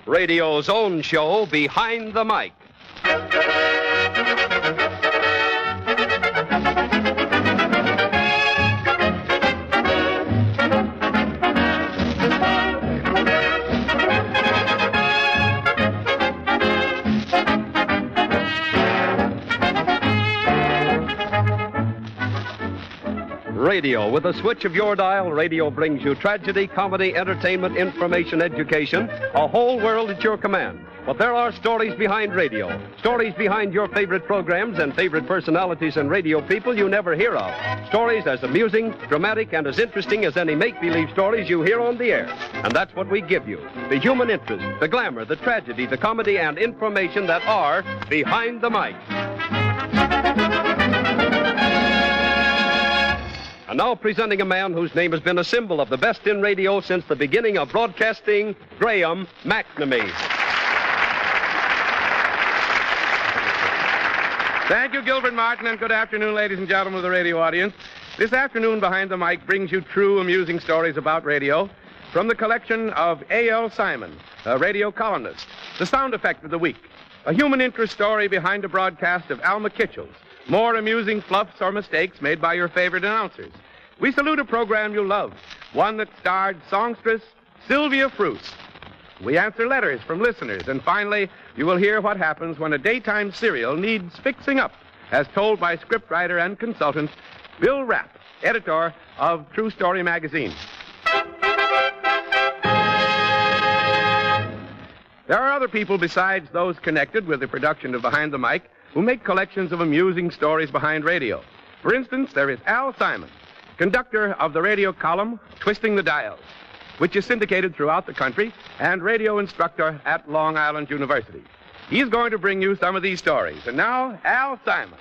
radio's own show, Behind the Mic. Radio. With a switch of your dial, radio brings you tragedy, comedy, entertainment, information, education, a whole world at your command. But there are stories behind radio, stories behind your favorite programs and favorite personalities and radio people you never hear of. Stories as amusing, dramatic, and as interesting as any make-believe stories you hear on the air. And that's what we give you. The human interest, the glamour, the tragedy, the comedy, and information that are Behind the Mic. And now presenting a man whose name has been a symbol of the best in radio since the beginning of broadcasting, Graham McNamee. Thank you, Gilbert Martin, and good afternoon, ladies and gentlemen of the radio audience. This afternoon, Behind the Mic brings you true, amusing stories about radio from the collection of A.L. Simon, a radio columnist. The sound effect of the week, a human interest story behind a broadcast of Alma Kitchell's. More amusing fluffs or mistakes made by your favorite announcers. We salute a program you love, one that starred songstress Sylvia Fruce. We answer letters from listeners, and finally, you will hear what happens when a daytime serial needs fixing up, as told by scriptwriter and consultant Bill Rapp, editor of True Story magazine. There are other people besides those connected with the production of Behind the Mic who make collections of amusing stories behind radio. For instance, there is Al Simon, conductor of the radio column Twisting the Dials, which is syndicated throughout the country, and radio instructor at Long Island University. He's going to bring you some of these stories. And now, Al Simon.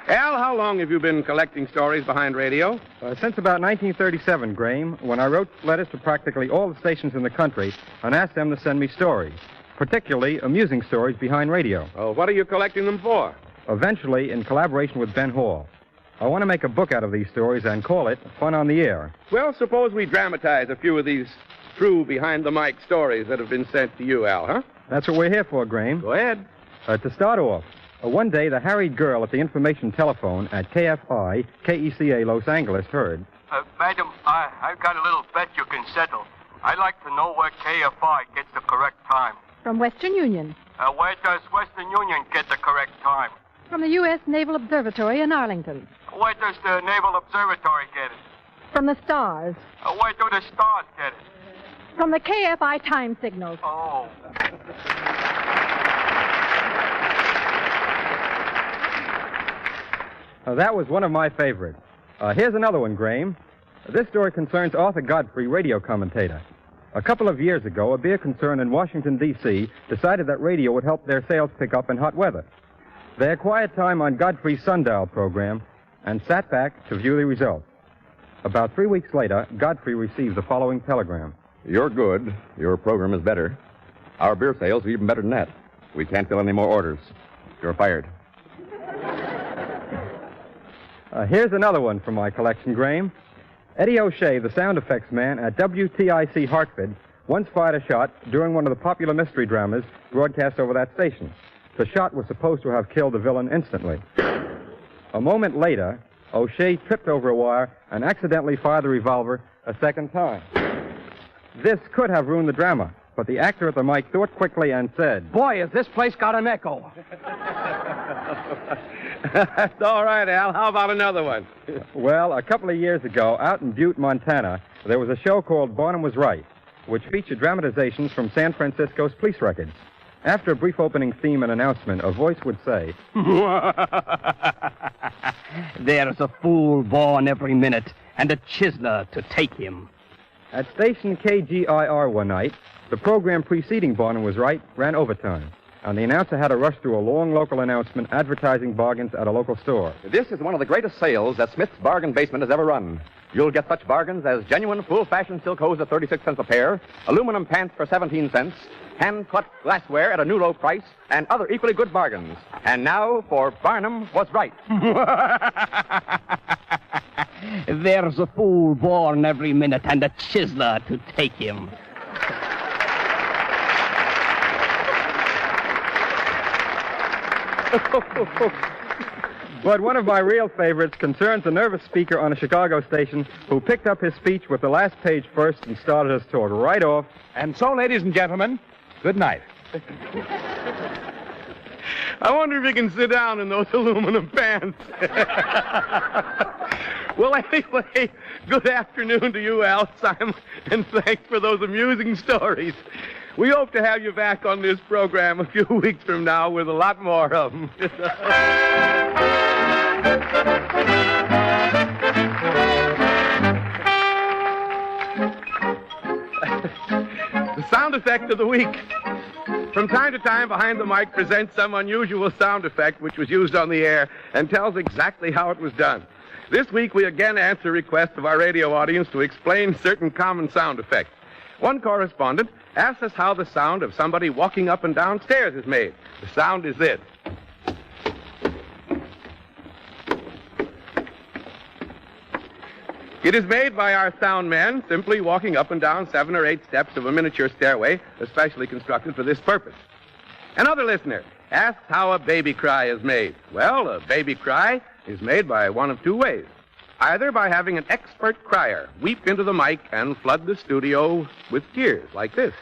Al, how long have you been collecting stories behind radio? Since about 1937, Graham, when I wrote letters to practically all the stations in the country and asked them to send me stories, particularly amusing stories behind radio. Oh, what are you collecting them for? Eventually, in collaboration with Ben Hall. I want to make a book out of these stories and call it Fun on the Air. Well, suppose we dramatize a few of these true behind-the-mic stories that have been sent to you, Al, huh? That's what we're here for, Graham. Go ahead. To start off, one day the harried girl at the information telephone at KFI, KECA Los Angeles heard. Madam, I've got a little bet you can settle. I'd like to know where KFI gets the correct time. From Western Union. Where does Western Union get the correct time? From the U.S. Naval Observatory in Arlington. Where does the Naval Observatory get it? From the stars. Where do the stars get it? From the KFI time signals. Oh. That was one of my favorites. Here's another one, Graham. This story concerns Arthur Godfrey, radio commentator. A couple of years ago, a beer concern in Washington, D.C. decided that radio would help their sales pick up in hot weather. They acquired time on Godfrey's Sundial program and sat back to view the results. About 3 weeks later, Godfrey received the following telegram. You're good. Your program is better. Our beer sales are even better than that. We can't fill any more orders. You're fired. Here's another one from my collection, Graham. Eddie O'Shea, the sound effects man at WTIC Hartford, once fired a shot during one of the popular mystery dramas broadcast over that station. The shot was supposed to have killed the villain instantly. A moment later, O'Shea tripped over a wire and accidentally fired the revolver a second time. This could have ruined the drama, but the actor at the mic thought quickly and said, "Boy, has this place got an echo." That's all right, Al. How about another one? Well, a couple of years ago, out in Butte, Montana, there was a show called Barnum Was Right, which featured dramatizations from San Francisco's police records. After a brief opening theme and announcement, a voice would say, "There's a fool born every minute, and a chiseler to take him." At station KGIR one night, the program preceding Barnum Was Right ran overtime, and the announcer had to rush through a long local announcement advertising bargains at a local store. This is one of the greatest sales that Smith's Bargain Basement has ever run. You'll get such bargains as genuine full-fashion silk hose at 36 cents a pair, aluminum pants for 17 cents, hand-cut glassware at a new low price, and other equally good bargains. And now for Barnum Was Right. There's a fool born every minute and a chiseler to take him. But one of my real favorites concerns a nervous speaker on a Chicago station who picked up his speech with the last page first and started us toward right off. And so, ladies and gentlemen, good night. I wonder if you can sit down in those aluminum pants. Well, anyway, good afternoon to you, Al, Simon, and thanks for those amusing stories. We hope to have you back on this program a few weeks from now with a lot more of them. The sound effect of the week. From time to time, Behind the Mic presents some unusual sound effect which was used on the air and tells exactly how it was done. This week, we again answer requests of our radio audience to explain certain common sound effects. One correspondent asked us how the sound of somebody walking up and down stairs is made. The sound is this. It is made by our sound man simply walking up and down 7 or 8 steps of a miniature stairway, especially constructed for this purpose. Another listener asks how a baby cry is made. Well, a baby cry is made by one of two ways. Either by having an expert crier weep into the mic and flood the studio with tears like this.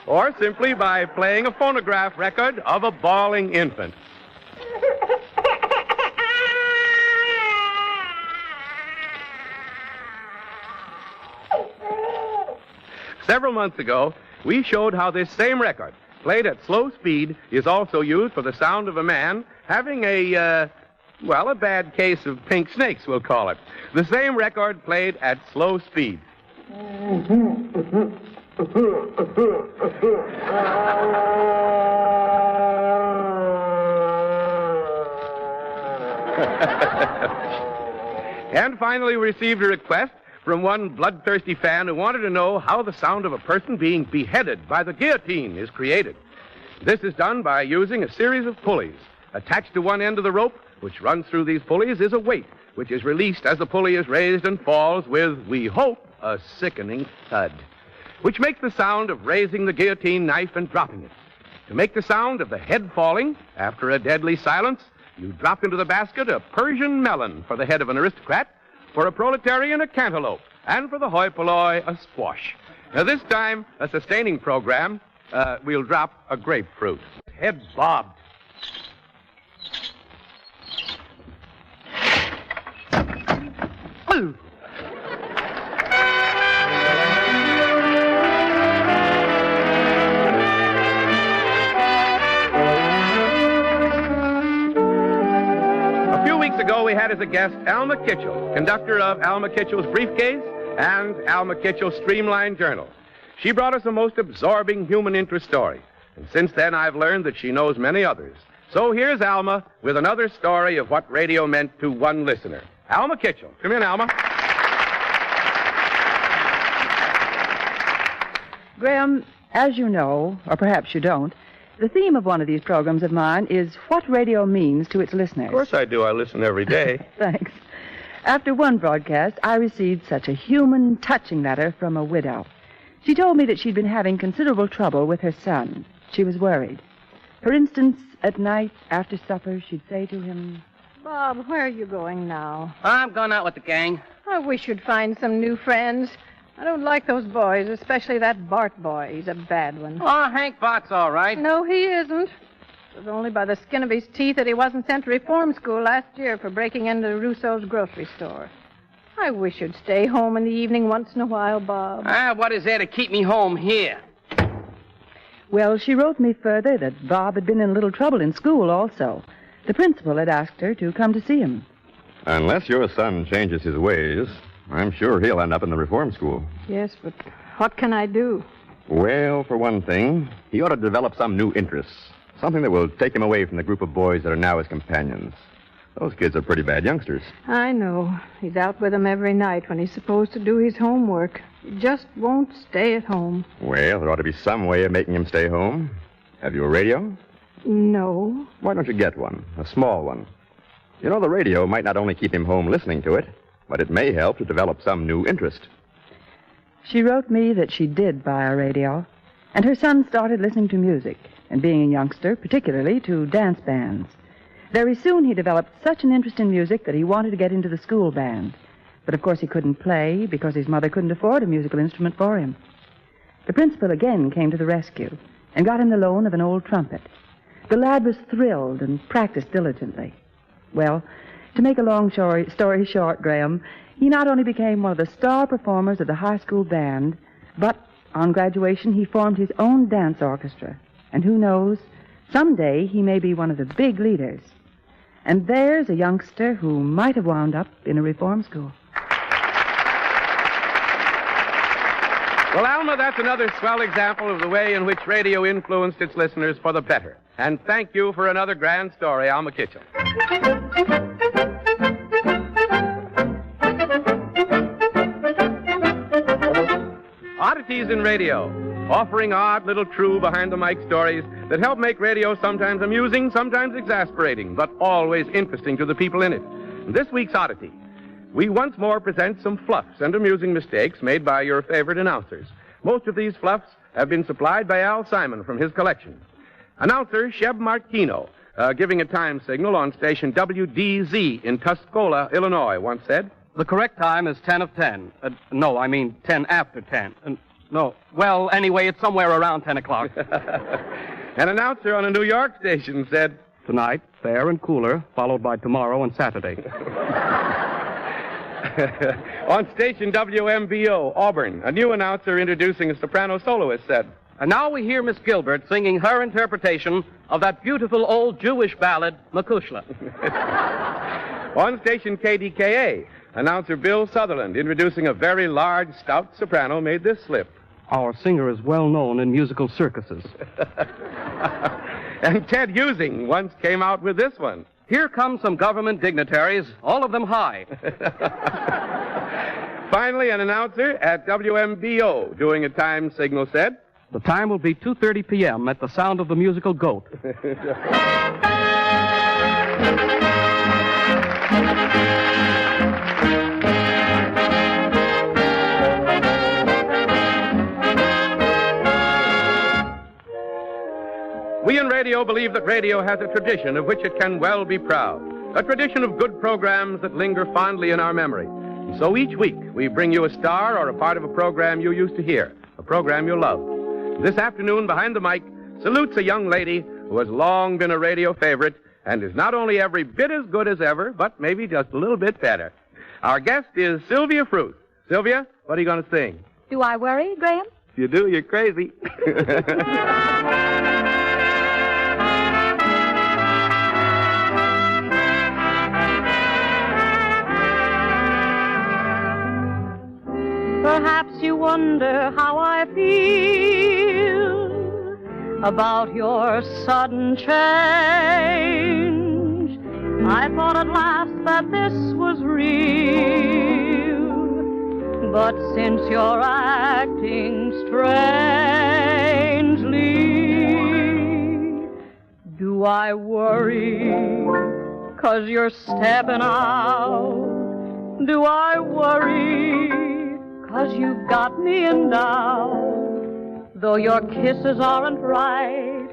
Or simply by playing a phonograph record of a bawling infant. Several months ago, we showed how this same record, played at slow speed, is also used for the sound of a man having a bad case of pink snakes, we'll call it. The same record played at slow speed. And finally, we received a request from one bloodthirsty fan who wanted to know how the sound of a person being beheaded by the guillotine is created. This is done by using a series of pulleys. Attached to one end of the rope, which runs through these pulleys, is a weight, which is released as the pulley is raised and falls with, we hope, a sickening thud, which makes the sound of raising the guillotine knife and dropping it. To make the sound of the head falling, after a deadly silence, you drop into the basket a Persian melon for the head of an aristocrat, for a proletarian a cantaloupe, and for the hoi polloi a squash. Now, this time, a sustaining program, we'll drop a grapefruit. Head bobbed. Ago, we had as a guest Alma Kitchell, conductor of Alma Kitchell's Briefcase and Alma Kitchell's Streamlined Journal. She brought us a most absorbing human interest story, and since then I've learned that she knows many others. So here's Alma with another story of what radio meant to one listener. Alma Kitchell. Come in, Alma. Graham, as you know, or perhaps you don't, the theme of one of these programs of mine is what radio means to its listeners. Of course I do. I listen every day. Thanks. After one broadcast, I received such a human, touching letter from a widow. She told me that she'd been having considerable trouble with her son. She was worried. For instance, at night, after supper, she'd say to him, Bob, where are you going now? I'm going out with the gang. I wish you'd find some new friends. I don't like those boys, especially that Bart boy. He's a bad one. Oh, Hank Bart's all right. No, he isn't. It was only by the skin of his teeth that he wasn't sent to reform school last year for breaking into Russo's grocery store. I wish you'd stay home in the evening once in a while, Bob. What is there to keep me home here? Well, she wrote me further that Bob had been in a little trouble in school also. The principal had asked her to come to see him. Unless your son changes his ways, I'm sure he'll end up in the reform school. Yes, but what can I do? Well, for one thing, he ought to develop some new interests. Something that will take him away from the group of boys that are now his companions. Those kids are pretty bad youngsters. I know. He's out with them every night when he's supposed to do his homework. He just won't stay at home. Well, there ought to be some way of making him stay home. Have you a radio? No. Why don't you get one? A small one. You know, the radio might not only keep him home listening to it, but it may help to develop some new interest. She wrote me that she did buy a radio, and her son started listening to music, and being a youngster, particularly to dance bands. Very soon he developed such an interest in music that he wanted to get into the school band. But of course he couldn't play because his mother couldn't afford a musical instrument for him. The principal again came to the rescue and got him the loan of an old trumpet. The lad was thrilled and practiced diligently. Well, to make a long story short, Graham, he not only became one of the star performers of the high school band, but on graduation he formed his own dance orchestra. And who knows, someday he may be one of the big leaders. And there's a youngster who might have wound up in a reform school. Well, Alma, that's another swell example of the way in which radio influenced its listeners for the better. And thank you for another grand story, Alma Kitchen. Oddities in Radio, offering odd little true behind-the-mic stories that help make radio sometimes amusing, sometimes exasperating, but always interesting to the people in it. This week's oddity, we once more present some fluffs and amusing mistakes made by your favorite announcers. Most of these fluffs have been supplied by Al Simon from his collection. Announcer Sheb Martino, giving a time signal on station WDZ in Tuscola, Illinois, once said, The correct time is 10 of 10. No, I mean 10 after 10. No. Well, anyway, it's somewhere around 10 o'clock. An announcer on a New York station said, Tonight, fair and cooler, followed by tomorrow and Saturday. On station WMBO, Auburn, a new announcer introducing a soprano soloist said, And now we hear Miss Gilbert singing her interpretation of that beautiful old Jewish ballad, Makushla. On station KDKA, announcer Bill Sutherland, introducing a very large, stout soprano, made this slip. Our singer is well known in musical circuses. And Ted Husing once came out with this one. Here come some government dignitaries, all of them high. Finally, an announcer at WMBO doing a time signal said, The time will be 2:30 p.m. at the sound of the musical goat. We in radio believe that radio has a tradition of which it can well be proud. A tradition of good programs that linger fondly in our memory. And so each week we bring you a star or a part of a program you used to hear, a program you love. This afternoon, Behind the Mic salutes a young lady who has long been a radio favorite and is not only every bit as good as ever, but maybe just a little bit better. Our guest is Sylvia Fruth. Sylvia, what are you going to sing? Do I worry, Graham? If you do, you're crazy. Perhaps you wonder how I feel about your sudden change. I thought at last that this was real, but since you're acting strangely, do I worry 'cause you're stepping out? Do I worry 'cause you've got me in doubt? Though your kisses aren't right,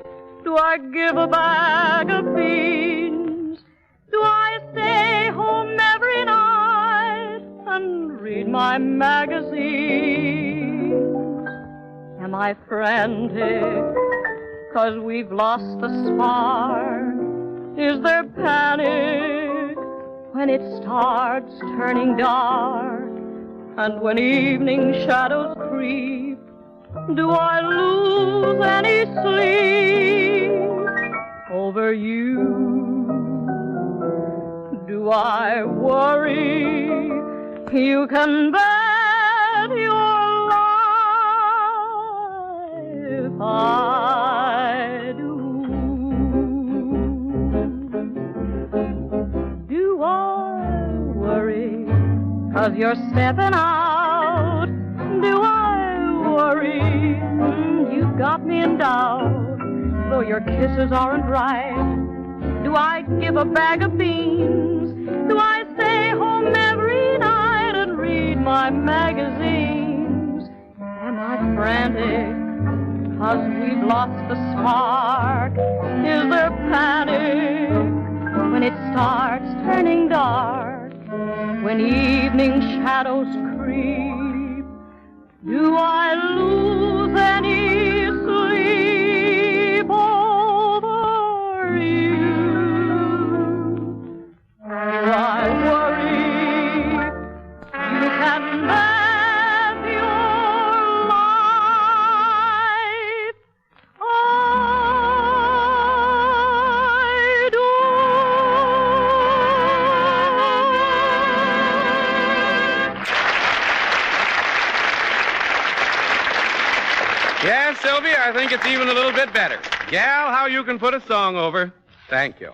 do I give a bag of beans? Do I stay home every night and read my magazines? Am I frantic 'cause we've lost the spark? Is there panic when it starts turning dark? And when evening shadows creep, do I lose any sleep over you? Do I worry? You can bet your life I do. Do I worry 'cause you're stepping out? Do I worry? You've got me in doubt. though your kisses aren't right? Do I give a bag of beans? Do I stay home every night and read my magazines? Am I frantic 'cause we've lost the spark? Is there panic when it starts turning dark? When evening shadows creep, do I lose any sleep over you? Do I worry you can have your life? I do. Yes, Sylvia, I think it's even a little bit better. Gal, how you can put a song over. Thank you.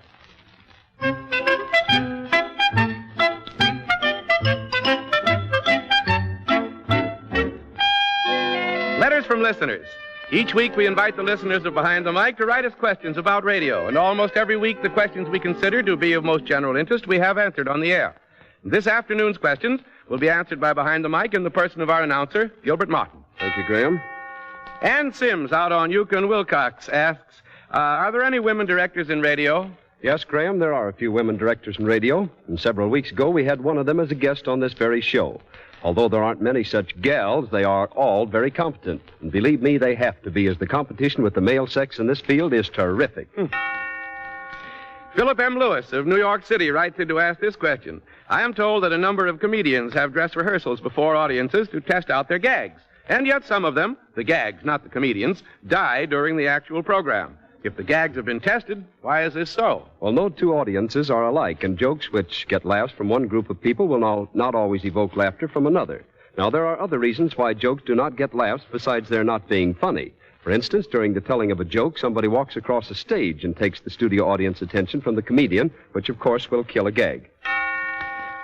Letters from listeners. Each week we invite the listeners of Behind the Mic to write us questions about radio, and almost every week the questions we consider to be of most general interest we have answered on the air. This afternoon's questions will be answered by Behind the Mic in the person of our announcer, Gilbert Martin. Thank you, Graham. Ann Sims out on Yukon Wilcox asks, are there any women directors in radio? Yes, Graham, there are a few women directors in radio, and several weeks ago we had one of them as a guest on this very show. Although there aren't many such gals, they are all very competent. And believe me, they have to be, as the competition with the male sex in this field is terrific. Philip M. Lewis of New York City writes in to ask this question. I am told that a number of comedians have dress rehearsals before audiences to test out their gags. And yet some of them, the gags, not the comedians, die during the actual program. If the gags have been tested, why is this so? Well, no two audiences are alike, and jokes which get laughs from one group of people will not always evoke laughter from another. Now, there are other reasons why jokes do not get laughs besides their not being funny. For instance, during the telling of a joke, somebody walks across a stage and takes the studio audience attention from the comedian, which, of course, will kill a gag.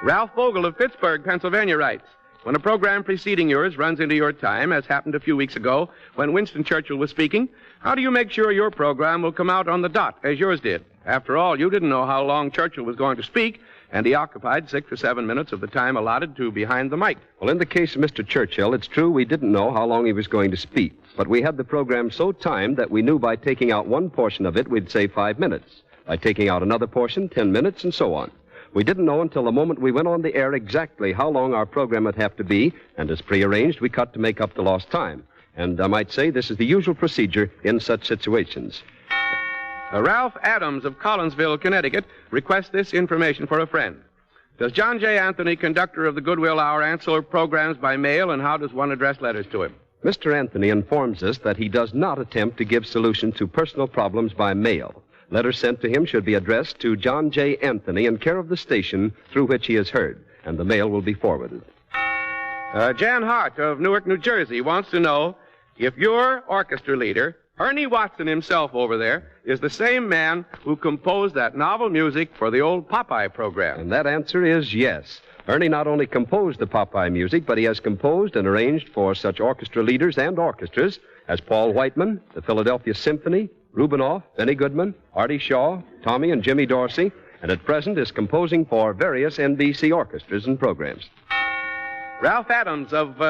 Ralph Vogel of Pittsburgh, Pennsylvania writes, when a program preceding yours runs into your time, as happened a few weeks ago when Winston Churchill was speaking, how do you make sure your program will come out on the dot, as yours did? After all, you didn't know how long Churchill was going to speak, and he occupied 6 or 7 minutes of the time allotted to Behind the Mic. Well, in the case of Mr. Churchill, it's true we didn't know how long he was going to speak, but we had the program so timed that we knew by taking out one portion of it, we'd save 5 minutes. By taking out another portion, 10 minutes, and so on. We didn't know until the moment we went on the air exactly how long our program would have to be, and as prearranged, we cut to make up the lost time. And I might say this is the usual procedure in such situations. Ralph Adams of Collinsville, Connecticut, requests this information for a friend. Does John J. Anthony, conductor of the Goodwill Hour, answer programs by mail, and how does one address letters to him? Mr. Anthony informs us that he does not attempt to give solution to personal problems by mail. Letters sent to him should be addressed to John J. Anthony in care of the station through which he is heard, and the mail will be forwarded. Jan Hart of Newark, New Jersey, wants to know if your orchestra leader, Ernie Watson himself over there, is the same man who composed that novel music for the old Popeye program. And that answer is yes. Ernie not only composed the Popeye music, but he has composed and arranged for such orchestra leaders and orchestras as Paul Whiteman, the Philadelphia Symphony, Rubinoff, Benny Goodman, Artie Shaw, Tommy and Jimmy Dorsey, and at present is composing for various NBC orchestras and programs. Ralph Adams of,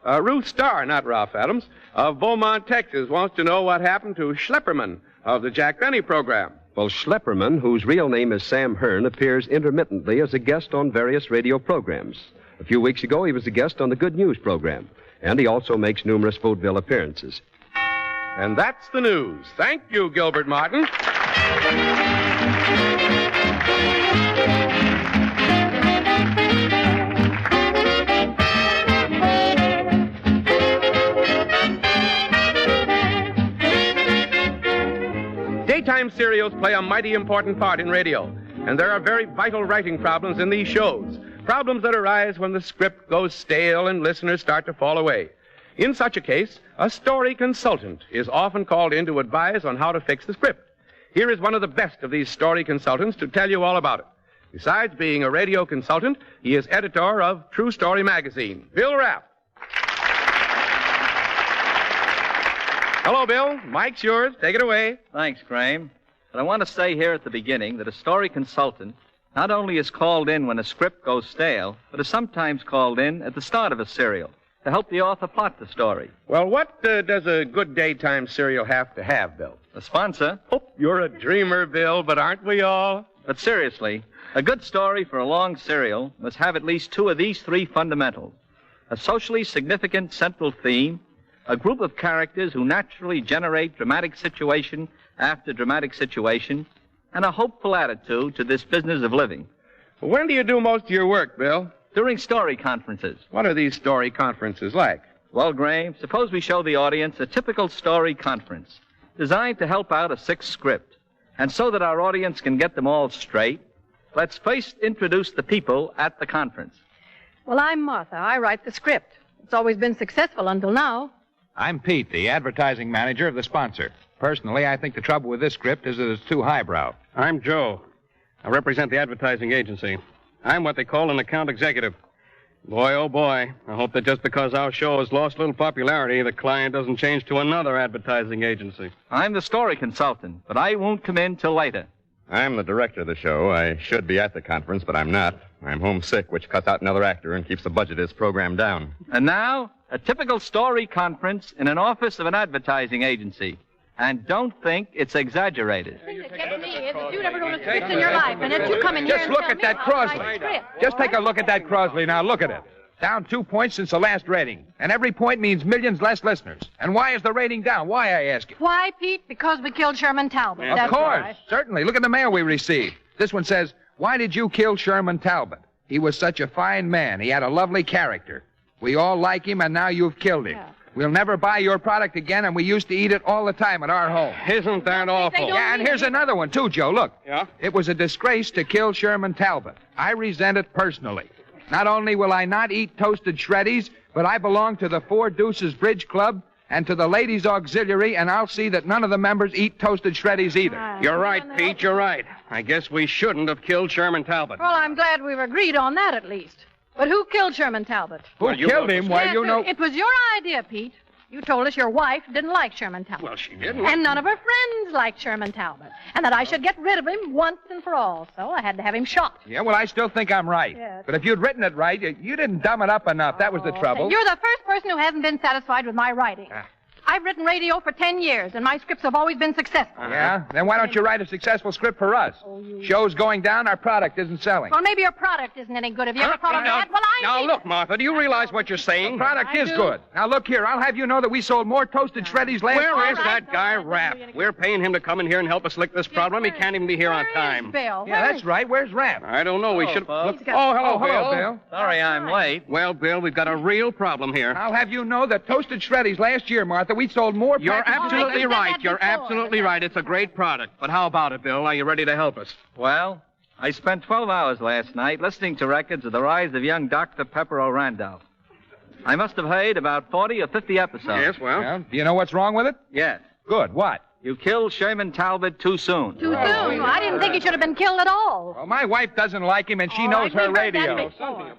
Ruth Starr, not Ralph Adams, of Beaumont, Texas, wants to know what happened to Schlepperman of the Jack Benny program. Well, Schlepperman, whose real name is Sam Hearn, appears intermittently as a guest on various radio programs. A few weeks ago, he was a guest on the Good News program, and he also makes numerous vaudeville appearances. And that's the news. Thank you, Gilbert Martin. Daytime serials play a mighty important part in radio, and there are very vital writing problems in these shows. Problems that arise when the script goes stale and listeners start to fall away. In such a case, a story consultant is often called in to advise on how to fix the script. Here is one of the best of these story consultants to tell you all about it. Besides being a radio consultant, he is editor of True Story magazine. Bill Rapp. Hello, Bill. Mike's yours. Take it away. Thanks, Graham. But I want to say here at the beginning that a story consultant not only is called in when a script goes stale, but is sometimes called in at the start of a serial to help the author plot the story. Well, what does a good daytime serial have to have, Bill? A sponsor. Oh, you're a dreamer, Bill, but aren't we all? But seriously, a good story for a long serial must have at least two of these three fundamentals. A socially significant central theme, a group of characters who naturally generate dramatic situation after dramatic situation, and a hopeful attitude to this business of living. Well, when do you do most of your work, Bill? During story conferences. What are these story conferences like? Well, Graham, suppose we show the audience a typical story conference designed to help out a sick script. And so that our audience can get them all straight, let's first introduce the people at the conference. Well, I'm Martha. I write the script. It's always been successful until now. I'm Pete, the advertising manager of the sponsor. Personally, I think the trouble with this script is that it's too highbrow. I'm Joe. I represent the advertising agency. I'm what they call an account executive. Boy, oh boy, I hope that just because our show has lost a little popularity, the client doesn't change to another advertising agency. I'm the story consultant, but I won't come in till later. I'm the director of the show. I should be at the conference, but I'm not. I'm homesick, which cuts out another actor and keeps the budget of this program down. And now, a typical story conference in an office of an advertising agency. And don't think it's exaggerated. The thing that gets me is that you never wrote a script in your life, and that you come in here Just and look tell at me that how to write a Crosley. script. Just take a look at that Crosley now. Look at it. Down 2 points since the last rating. And every point means millions less listeners. And why is the rating down? Why, I ask you? Why, Pete? Because we killed Sherman Talbot. Of That's course. why. Certainly. Look at the mail we received. This one says, "Why did you kill Sherman Talbot? He was such a fine man. He had a lovely character. We all like him, and now you've killed him. Yeah. We'll never buy your product again, and we used to eat it all the time at our home." Isn't that awful? Yeah, and here's another one, too, Joe. Look. Yeah? It was a disgrace to kill Sherman Talbot. I resent it personally. Not only will I not eat toasted shreddies, but I belong to the Four Deuces Bridge Club and to the Ladies' Auxiliary, and I'll see that none of the members eat toasted shreddies either. You're right, Pete, you're right. I guess we shouldn't have killed Sherman Talbot. Well, I'm glad we've agreed on that at least. But who killed Sherman Talbot? Who killed him? Why, Yes, you know... It was your idea, Pete. You told us your wife didn't like Sherman Talbot. Well, she didn't. And none of her friends liked Sherman Talbot. And that I should get rid of him once and for all. So I had to have him shot. Yeah, well, I still think I'm right. Yes. But if you'd written it right, you didn't dumb it up enough. That was the trouble. You're the first person who hasn't been satisfied with my writing. I've written radio for 10 years, and my scripts have always been successful. Yeah? Then why don't you write a successful script for us? Show's going down, our product isn't selling. Well, maybe your product isn't any good. Have you ever thought of that? Well, Now, look, Martha, do you realize what you're saying? The product I is do. good. Now, look here. I'll have you know that we sold more toasted shreddies last Where year. is that guy, Rapp? We're paying him to come in here and help us lick this problem. He can't even be here on time. Bill. Yeah, that's right. Where's Rapp? I don't know. We should... folks. Look... Oh, hello, hello, Bill. Sorry I'm late. Well, Bill, we've got a real problem here. I'll have you know that toasted shreddies last year, Martha, we sold more You're packages- absolutely said right. that You're before. absolutely right. It's a great product. But how about it, Bill? Are you ready to help us? Well, I spent 12 hours last night listening to records of the rise of young Dr. Pepper O'Randolph. I must have heard about 40 or 50 episodes. Yes, well... Well, do you know what's wrong with it? Yes. Good. What? You killed Sherman Talbot too soon. Too soon. I didn't think he should have been killed at all. Well, my wife doesn't like him, and she All knows right, her we've heard that radio. before.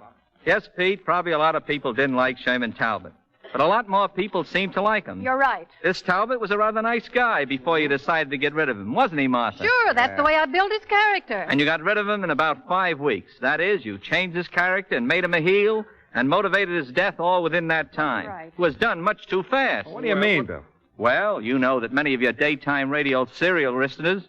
Yes, Pete, probably a lot of people didn't like Sherman Talbot. But a lot more people seemed to like him. You're right. This Talbot was a rather nice guy before you decided to get rid of him, wasn't he, Martha? Sure, that's the way I built his character. And you got rid of him in about 5 weeks. That is, you changed his character and made him a heel and motivated his death all within that time. Right. It was done much too fast. What do you mean, Bill? Well, you know that many of your daytime radio serial listeners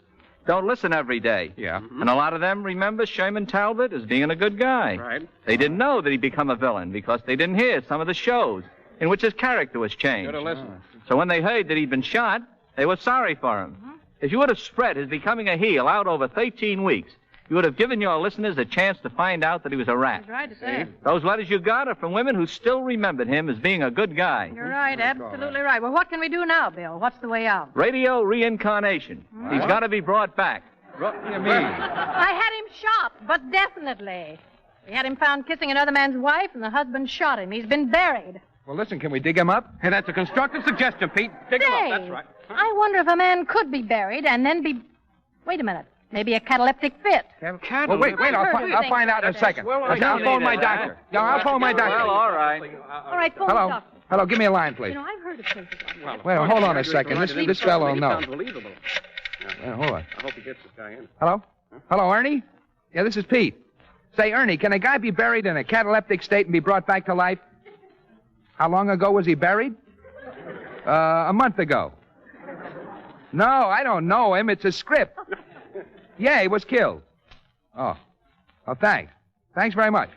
don't listen every day. Yeah. And a lot of them remember Sherman Talbot as being a good guy. Right. They didn't know that he'd become a villain because they didn't hear some of the shows in which his character was changed. Should have listened. So when they heard that he'd been shot, they were sorry for him. If you would have spread his becoming a heel out over 13 weeks, you would have given your listeners a chance to find out that he was a rat. He's right to say. Those letters you got are from women who still remembered him as being a good guy. You're right, absolutely right. Well, what can we do now, Bill? What's the way out? Radio reincarnation. He's got to be brought back. What do you mean? I had him shot, but definitely. We had him found kissing another man's wife, and the husband shot him. He's been buried. Well, listen, can we dig him up? Hey, that's a constructive suggestion, Pete. Dig him up. That's right. I wonder if a man could be buried and then be... Wait a minute. Maybe a cataleptic fit. Well, wait, I'll find out in a second. Well, I'll phone my doctor. No, I'll phone my doctor. Well, all right. All right, phone Hello. the doctor. Hello, give me a line, please. You know, I've heard of places like that. Wait, hold on a second. This fellow will know. Sounds believable. Hold on. I hope he gets this guy in. Hello? Hello, Ernie? Yeah, this is Pete. Say, Ernie, can a guy be buried in a cataleptic state and be brought back to life? How long ago was he buried? A month ago. No, I don't know him. It's a script. Yeah, he was killed. Oh, thanks. Thanks very much.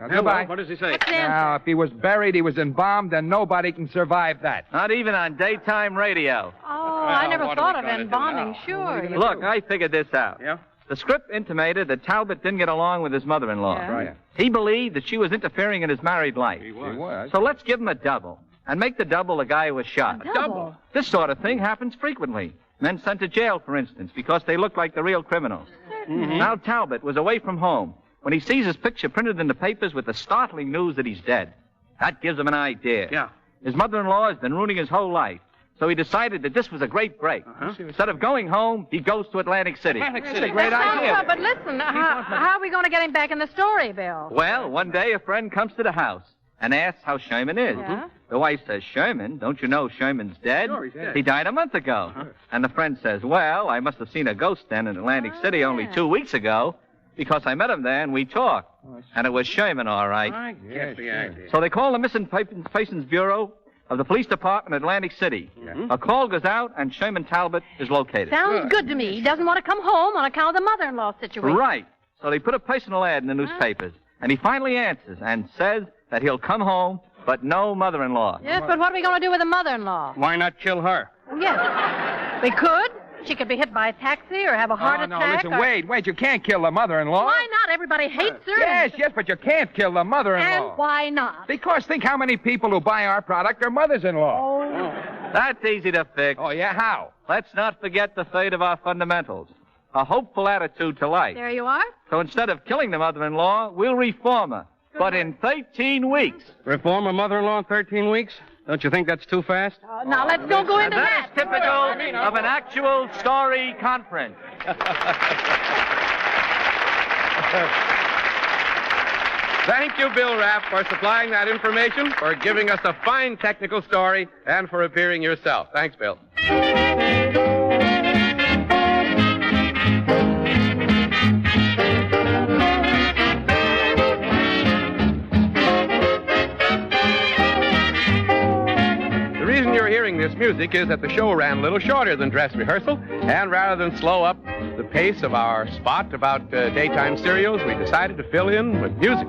Goodbye. What does he say? Now, if he was buried, he was embalmed, and nobody can survive that. Not even on daytime radio. Oh, I never thought of embalming. Sure. Look, I figured this out. Yeah? The script intimated that Talbot didn't get along with his mother-in-law. Yeah. Right. He believed that she was interfering in his married life. He was. He was. So let's give him a double, and make the double the guy who was shot. Double? This sort of thing happens frequently. Men sent to jail, for instance, because they look like the real criminals. Mm-hmm. Now Talbot was away from home when he sees his picture printed in the papers with the startling news that he's dead. That gives him an idea. Yeah. His mother-in-law has been ruining his whole life, so he decided that this was a great break. Instead of going home, he goes to Atlantic City. That's a great Sounds idea. good, but listen, how are we going to get him back in the story, Bill? Well, one day a friend comes to the house and asks how Sherman is. Yeah? The wife says, Sherman? Don't you know Sherman's dead? Sure, he's dead. He died a month ago. And the friend says, well, I must have seen a ghost then in Atlantic City only 2 weeks ago because I met him there and we talked. And it was Sherman, all right. I guess the idea. So they call the Missing Persons Bureau of the Police Department in Atlantic City. A call goes out and Sherman Talbot is located. Sounds good to me. He doesn't want to come home on account of the mother-in-law situation. Right. So they put a personal ad in the newspapers. And he finally answers and says that he'll come home, but no mother-in-law. Yes, but what are we going to do with the mother-in-law? Why not kill her? Yes. We could. She could be hit by a taxi or have a heart Oh, no, attack. listen, wait, you can't kill the mother-in-law. Why not? Everybody hates her. Yes, but you can't kill the mother-in-law. And why not? Because think how many people who buy our product are mothers-in-law. That's easy to fix. Oh, yeah, how? Let's not forget the third of our fundamentals, a hopeful attitude to life. There you are. So instead of killing the mother-in-law, we'll reform her, but in 13 weeks. Reform a mother-in-law in 13 weeks? Don't you think that's too fast? Now, let's don't go into And that. that's typical of an actual story conference. Thank you, Bill Rapp, for supplying that information, for giving us a fine technical story, and for appearing yourself. Thanks, Bill. The reason you're hearing this music is that the show ran a little shorter than dress rehearsal, and rather than slow up the pace of our spot about daytime serials, we decided to fill in with music.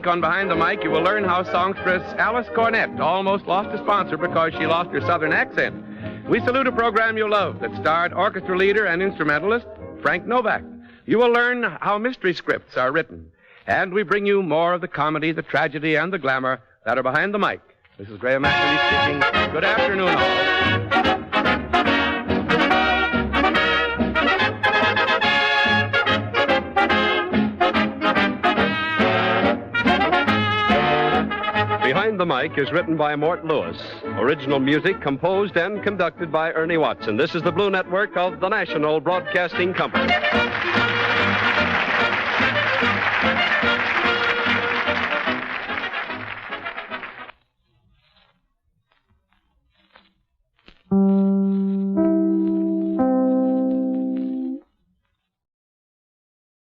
On Behind the Mic, you will learn how songstress Alice Cornett almost lost a sponsor because she lost her southern accent. We salute a program you love that starred orchestra leader and instrumentalist Frank Novak. You will learn how mystery scripts are written. And we bring you more of the comedy, the tragedy, and the glamour that are behind the mic. This is Graham McNamee speaking. Good afternoon, all. Behind the Mic is written by Mort Lewis. Original music composed and conducted by Ernie Watson. This is the Blue Network of the National Broadcasting Company.